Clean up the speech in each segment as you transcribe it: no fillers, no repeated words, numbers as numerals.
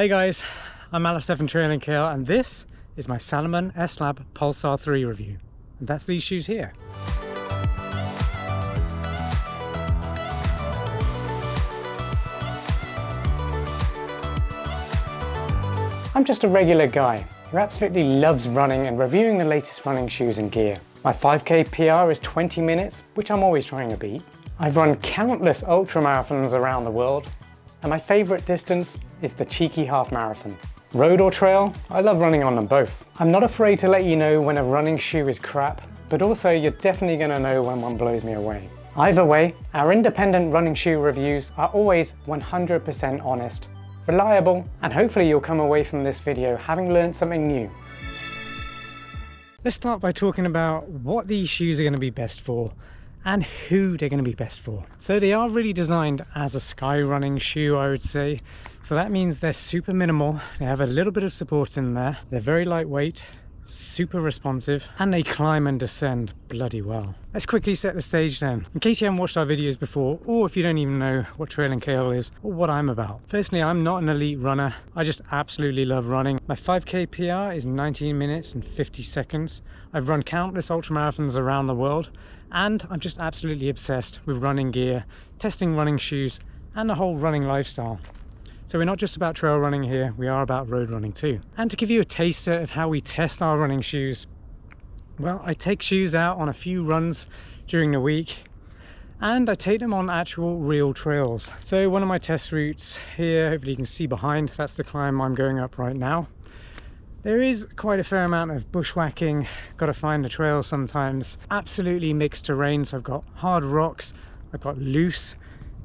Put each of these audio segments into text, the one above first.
Hey guys, I'm Alastair from Trail Kale, and this is my Salomon S Pulsar 3 review. And that's these shoes here. I'm just a regular guy who absolutely loves running and reviewing the latest running shoes and gear. My 5K PR is 20 minutes, which I'm always trying to beat. I've run countless ultra marathons around the world, and my favourite distance is the cheeky half marathon. Road or trail, I love running on them both. I'm not afraid to let you know when a running shoe is crap, but also you're definitely going to know when one blows me away. Either way, our independent running shoe reviews are always 100% honest, reliable, and hopefully you'll come away from this video having learned something new. Let's start by talking about what these shoes are going to be best for and who they're going to be best for. So they are really designed as a skyrunning shoe, I would say. So that means they're super minimal, they have a little bit of support in there, they're very lightweight, super responsive, and they climb and descend bloody well. Let's quickly set the stage then, in case you haven't watched our videos before, or if you don't even know what Trail Kale is or what I'm about. Firstly, I'm not an elite runner, I just absolutely love running. My 5K PR is 19 minutes and 50 seconds. I've run countless ultramarathons around the world, and I'm just absolutely obsessed with running gear, testing running shoes, and the whole running lifestyle. So we're not just about trail running here, we are about road running too. And to give you a taster of how we test our running shoes, well, I take shoes out on a few runs during the week, and I take them on actual real trails. So one of my test routes here, hopefully you can see behind, that's the climb I'm going up right now. There is quite a fair amount of bushwhacking, got to find the trail sometimes. Absolutely mixed terrain, so I've got hard rocks, I've got loose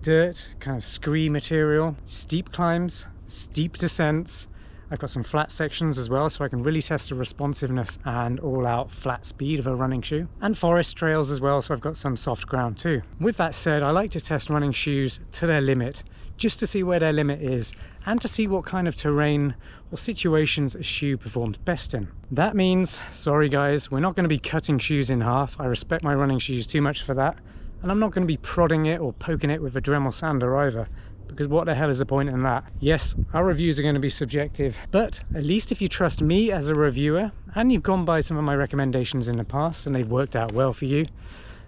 dirt, kind of scree material, steep climbs, steep descents. I've got some flat sections as well, so I can really test the responsiveness and all-out flat speed of a running shoe. And forest trails as well, so I've got some soft ground too. With that said, I like to test running shoes to their limit, just to see where their limit is, and to see what kind of terrain or situations a shoe performs best in. That means, sorry guys, we're not going to be cutting shoes in half. I respect my running shoes too much for that. And I'm not going to be prodding it or poking it with a Dremel sander either, because what the hell is the point in that? Yes, our reviews are going to be subjective, but at least if you trust me as a reviewer, and you've gone by some of my recommendations in the past and they've worked out well for you,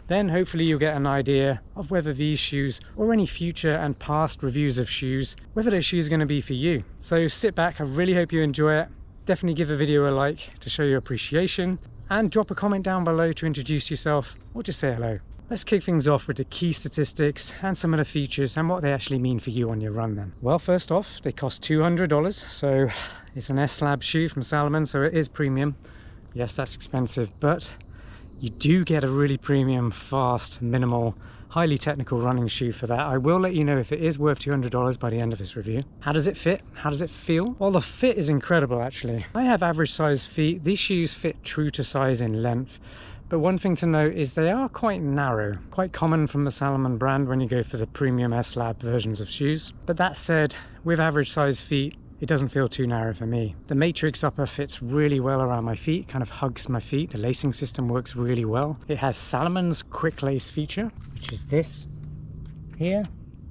then hopefully you'll get an idea of whether these shoes or any future and past reviews of shoes, whether those shoes are going to be for you. So sit back, I really hope you enjoy it. Definitely give the video a like to show your appreciation, and drop a comment down below to introduce yourself or just say hello. Let's kick things off with the key statistics and some of the features and what they actually mean for you on your run then. Well, first off, they cost $200, so it's an S-Lab shoe from Salomon, so it is premium. Yes, that's expensive, but you do get a really premium, fast, minimal, highly technical running shoe for that. I will let you know if it is worth $200 by the end of this review. How does it fit? How does it feel? Well, the fit is incredible actually. I have average size feet. These shoes fit true to size in length. But one thing to note is they are quite narrow, quite common from the Salomon brand when you go for the premium S-Lab versions of shoes. But that said, with average size feet, it doesn't feel too narrow for me. The Matryx upper fits really well around my feet, kind of hugs my feet. The lacing system works really well. It has Salomon's quick lace feature, which is this here,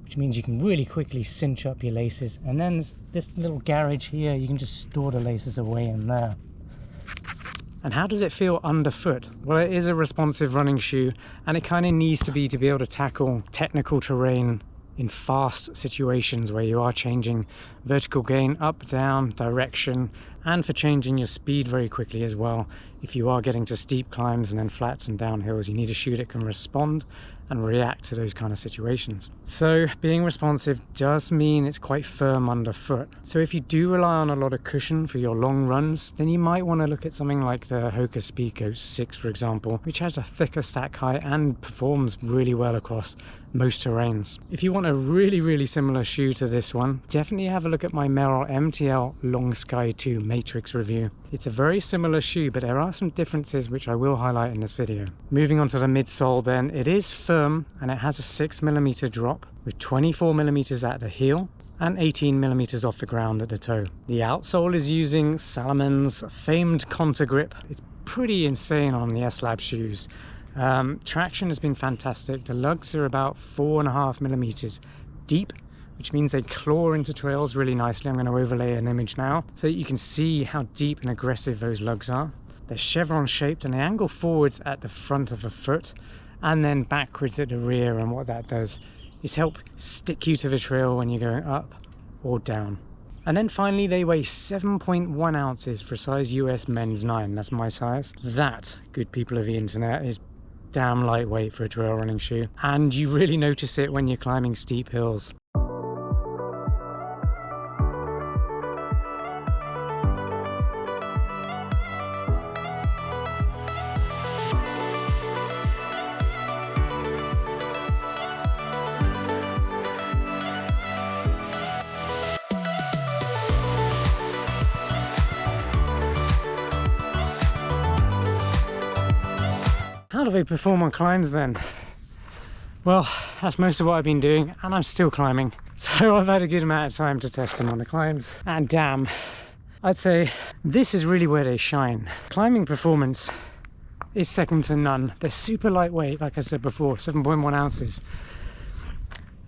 which means you can really quickly cinch up your laces. And then there's this little garage here, you can just store the laces away in there. And how does it feel underfoot? Well, it is a responsive running shoe, and it kind of needs to be able to tackle technical terrain in fast situations where you are changing vertical gain, up, down, direction, and for changing your speed very quickly as well. If you are getting to steep climbs and then flats and downhills, you need a shoe that can respond and react to those kind of situations. So being responsive does mean it's quite firm underfoot. So if you do rely on a lot of cushion for your long runs, then you might want to look at something like the Hoka Speedcoat 6, for example, which has a thicker stack height and performs really well across most terrains. If you want a really similar shoe to this one, definitely have a look at my Merrell MTL Long Sky 2 Matryx review. It's a very similar shoe, but there are some differences which I will highlight in this video. Moving on to the midsole then, it is firm and it has a 6mm drop with 24mm at the heel and 18mm off the ground at the toe. The outsole is using Salomon's famed Contagrip. It's pretty insane on the S-Lab shoes. Traction has been fantastic. The lugs are about 4.5mm deep which means they claw into trails really nicely. I'm going to overlay an image now so that you can see how deep and aggressive those lugs are. They're chevron shaped and they angle forwards at the front of the foot and then backwards at the rear, and what that does is help stick you to the trail when you're going up or down. And then finally, they weigh 7.1 ounces for a size US men's 9. That's my size. That, good people of the internet, is damn lightweight for a trail running shoe. And you really notice it when you're climbing steep hills. How do they perform on climbs then? Well, that's most of what I've been doing, and I'm still climbing. So I've had a good amount of time to test them on the climbs. And damn, I'd say this is really where they shine. Climbing performance is second to none. They're super lightweight, like I said before, 7.1 ounces.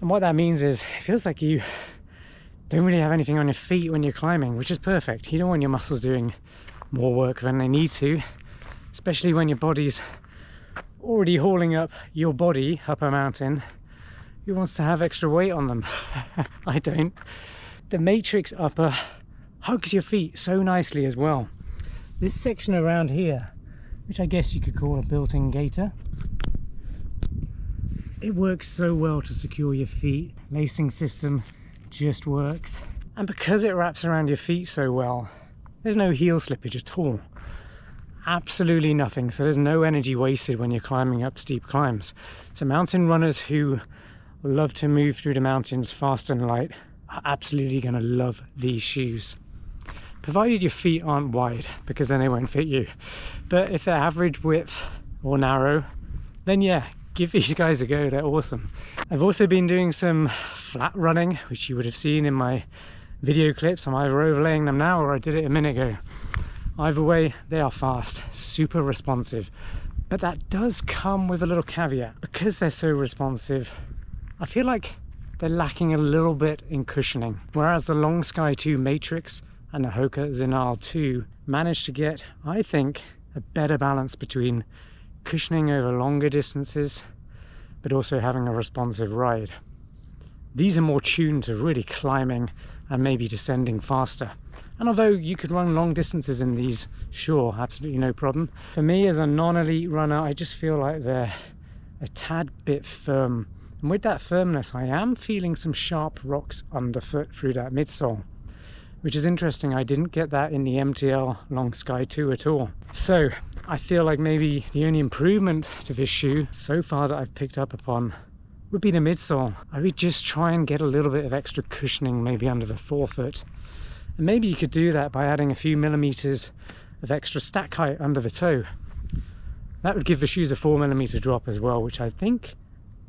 And what that means is it feels like you don't really have anything on your feet when you're climbing, which is perfect. You don't want your muscles doing more work than they need to, especially when your body's already hauling up your body up a mountain. Who wants to have extra weight on them? I don't. The Matryx upper hugs your feet so nicely as well. This section around here, which I guess you could call a built-in gaiter, it works so well to secure your feet. Lacing system just works. And because it wraps around your feet so well, there's no heel slippage at all. Absolutely nothing, so there's no energy wasted when you're climbing up steep climbs. So mountain runners who love to move through the mountains fast and light are absolutely going to love these shoes. Provided your feet aren't wide, because then they won't fit you. But if they're average width or narrow, then yeah, give these guys a go, they're awesome. I've also been doing some flat running, which you would have seen in my video clips. I'm either overlaying them now or I did it a minute ago. Either way, they are fast, super responsive. But that does come with a little caveat. Because they're so responsive, I feel like they're lacking a little bit in cushioning. Whereas the Long Sky 2 Matryx and the Hoka Zinal 2 managed to get, I think, a better balance between cushioning over longer distances, but also having a responsive ride. These are more tuned to really climbing and maybe descending faster. And although you could run long distances in these, sure, absolutely no problem. For me as a non-elite runner, I just feel like they're a tad bit firm. And with that firmness, I am feeling some sharp rocks underfoot through that midsole, which is interesting. I didn't get that in the MTL Long Sky 2 at all. So I feel like maybe the only improvement to this shoe so far that I've picked up upon would be the midsole. I would just try and get a little bit of extra cushioning maybe under the forefoot. And maybe you could do that by adding a few millimeters of extra stack height under the toe. That would give the shoes a 4mm drop as well, which I think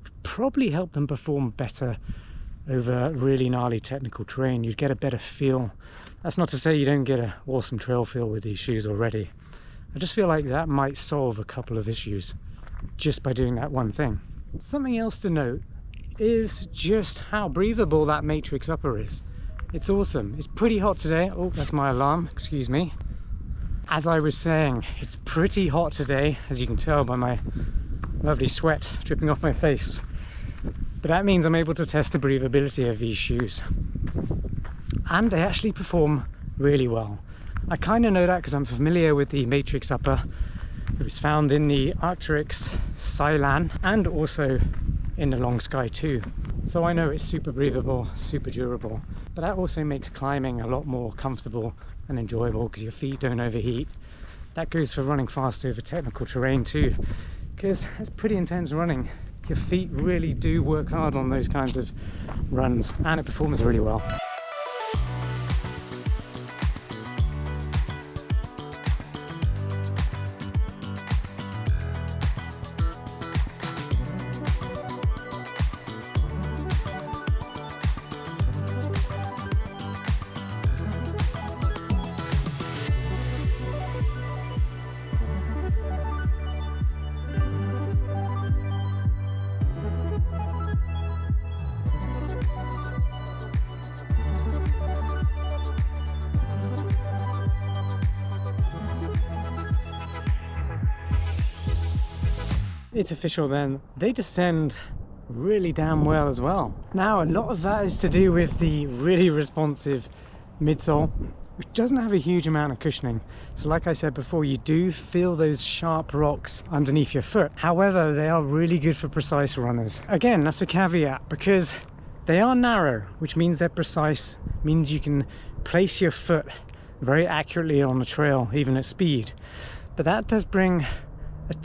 would probably help them perform better over really gnarly technical terrain. You'd get a better feel. That's not to say you don't get an awesome trail feel with these shoes already. I just feel like that might solve a couple of issues just by doing that one thing. Something else to note is just how breathable that Matryx upper is. It's awesome. It's pretty hot today. Oh, that's my alarm, excuse me. As I was saying, it's pretty hot today, as you can tell by my lovely sweat dripping off my face. But that means I'm able to test the breathability of these shoes. And they actually perform really well. I kind of know that because I'm familiar with the Matryx upper. It was found in the Arc'teryx Ceylan and also in the Long Sky 2. So I know it's super breathable, super durable, but that also makes climbing a lot more comfortable and enjoyable because your feet don't overheat. That goes for running fast over technical terrain too, because it's pretty intense running. Your feet really do work hard on those kinds of runs, and it performs really well. it's official then, they descend really damn well as well. Now, a lot of that is to do with the really responsive midsole, which doesn't have a huge amount of cushioning. So like I said before, you do feel those sharp rocks underneath your foot. However, they are really good for precise runners. Again, that's a caveat, because they are narrow, which means they're precise, means you can place your foot very accurately on the trail, even at speed. But that does bring a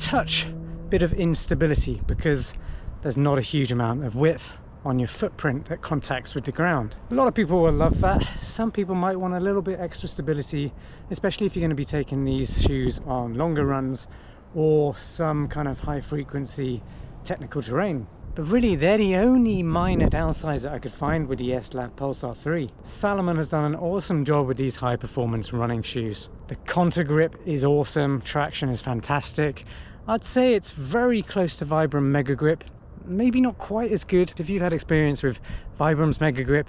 bit of instability, because there's not a huge amount of width on your footprint that contacts with the ground. A lot of people will love that. Some people might want a little bit extra stability, especially if you're going to be taking these shoes on longer runs or some kind of high frequency technical terrain. But really, they're the only minor downsides that I could find with the S-Lab Pulsar 3. Salomon has done an awesome job with these high performance running shoes. The Contagrip is awesome, traction is fantastic. I'd say it's very close to Vibram Mega Grip. Maybe not quite as good. If you've had experience with Vibram's Mega Grip,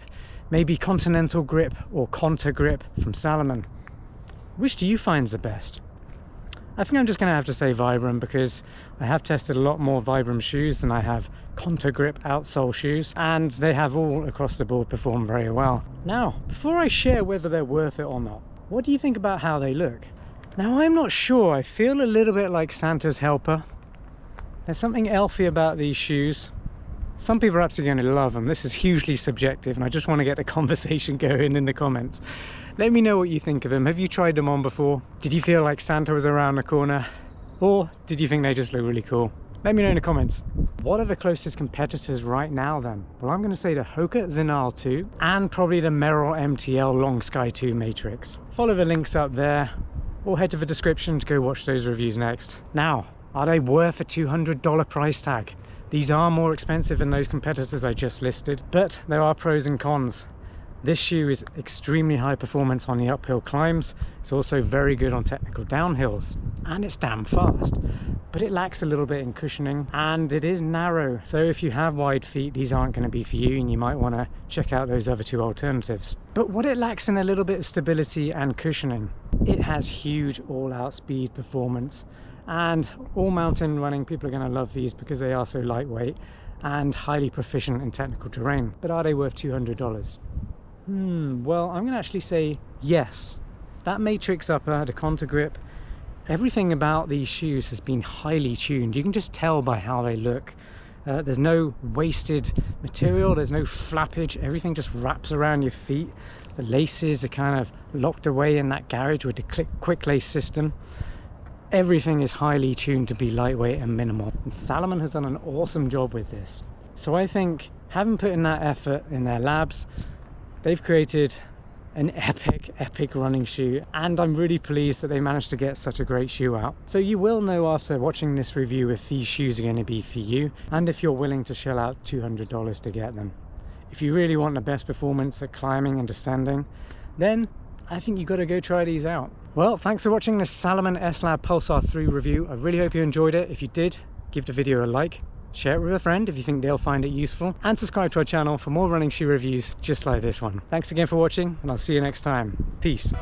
maybe Continental Grip or Contagrip from Salomon, which do you find the best? I think I'm just going to have to say Vibram, because I have tested a lot more Vibram shoes than I have Contagrip outsole shoes, and they have all across the board performed very well. Now, before I share whether they're worth it or not, what do you think about how they look? Now, I'm not sure. I feel a little bit like Santa's helper. There's something elfy about these shoes. Some people are absolutely going to love them. This is hugely subjective, and I just want to get the conversation going in the comments. Let me know what you think of them. Have you tried them on before? Did you feel like Santa was around the corner? Or did you think they just look really cool? Let me know in the comments. What are the closest competitors right now then? Well, I'm going to say the Hoka Zenal 2 and probably the Merrell MTL Long Sky 2 Matryx. Follow the links up there, or head to the description to go watch those reviews next. Now, are they worth a $200 price tag? These are more expensive than those competitors I just listed, but there are pros and cons. This shoe is extremely high performance on the uphill climbs. It's also very good on technical downhills, and it's damn fast. But it lacks a little bit in cushioning, and it is narrow. So if you have wide feet, these aren't going to be for you, and you might want to check out those other two alternatives. But what it lacks in a little bit of stability and cushioning, it has huge all-out speed performance. And all mountain running people are going to love these because they are so lightweight and highly proficient in technical terrain. But are they worth $200? Well, I'm going to actually say yes. That Matryx upper, the Contagrip, everything about these shoes has been highly tuned. You can just tell by how they look. There's no wasted material, there's no flappage, everything just wraps around your feet. The laces are kind of locked away in that garage with the quick lace system. Everything is highly tuned to be lightweight and minimal. And Salomon has done an awesome job with this. So I think, having put in that effort in their labs, they've created an epic running shoe, and I'm really pleased that they managed to get such a great shoe out. So you will know after watching this review if these shoes are going to be for you, and if you're willing to shell out $200 to get them. If you really want the best performance at climbing and descending, then I think you've got to go try these out. Well, thanks for watching this Salomon S-Lab Pulsar 3 review. I really hope you enjoyed it. If you did, give the video a like, share it with a friend if you think they'll find it useful, and subscribe to our channel for more running shoe reviews just like this one. Thanks again for watching, and I'll see you next time. Peace.